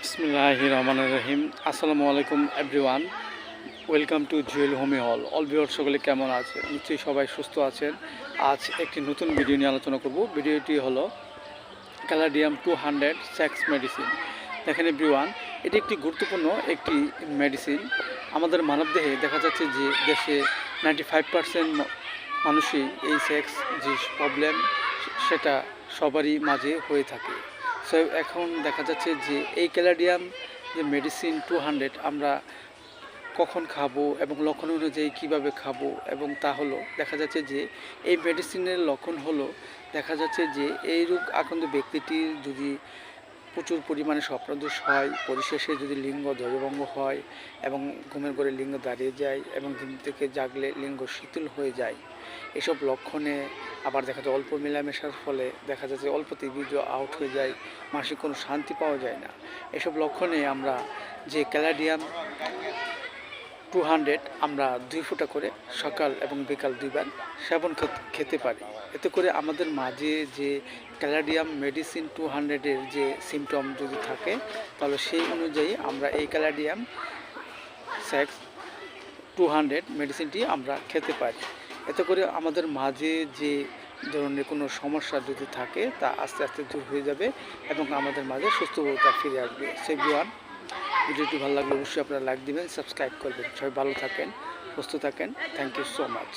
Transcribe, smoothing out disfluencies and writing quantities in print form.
বিসমিল্লাহির রহমানির রহিম। আসসালামু আলাইকুম এভরিওয়ান, ওয়েলকাম টু জুয়েল হোমি হল। অল ভিউয়ার সকলে কেমন আছে? নিশ্চয়ই সবাই সুস্থ আছেন। আজ একটি নতুন ভিডিও নিয়ে আলোচনা করব। ভিডিওটি হলো ক্যালাডিয়াম 200 সেক্স মেডিসিন। দেখেন এভরিওয়ান, এটি একটি গুরুত্বপূর্ণ একটি মেডিসিন। আমাদের মানবদেহে দেখা যাচ্ছে যে দেশে 95% মানুষই এই সেক্স যে প্রবলেম সেটা সবারই মাঝে হয়ে থাকে। সো এখন দেখা যাচ্ছে যে এই ক্যালাডিয়াম যে মেডিসিন 200 আমরা কখন খাবো এবং লক্ষণ অনুযায়ী কীভাবে খাবো, এবং তা হলো দেখা যাচ্ছে যে এই মেডিসিনের লক্ষণ হলো দেখা যাচ্ছে যে এই রোগ আক্রান্ত ব্যক্তিটির যদি প্রচুর পরিমাণে স্বপ্নদোষ হয়, পরিশেষে যদি লিঙ্গ ধ্বজভঙ্গ হয় এবং ঘুমের ঘরে লিঙ্গ দাঁড়িয়ে যায় এবং ঘুম থেকে জাগলে লিঙ্গ শীতল হয়ে যায়, এসব লক্ষণে আবার দেখা যায় অল্প মেলামেশার ফলে দেখা যাচ্ছে অল্পতেই বীর্য আউট হয়ে যায়, মাসিক কোনো শান্তি পাওয়া যায় না। এসব লক্ষণে আমরা যে ক্যালাডিয়াম 200 আমরা 2 ফোঁটা করে সকাল এবং বিকাল 2 বার সেবন খেতে পারি। এতে করে আমাদের মাঝে যে ক্যালাডিয়াম মেডিসিন 200-এর যে সিমটম যদি থাকে তাহলে সেই অনুযায়ী আমরা এই ক্যালাডিয়াম সেক্স 200 মেডিসিনটি আমরা খেতে পারি। এতে করে আমাদের মাঝে যে ধরনের কোনো সমস্যা যদি থাকে তা আস্তে আস্তে দূর হয়ে যাবে এবং আমাদের মাঝে সুস্থতা ফিরে আসবে। সেভিওয়ান, ভিডিওটি ভালো লাগলে অবশ্যই আপনারা লাইক দিবেন, সাবস্ক্রাইব করবেন। সবাই ভালো থাকেন, সুস্থ থাকেন। Thank you so much.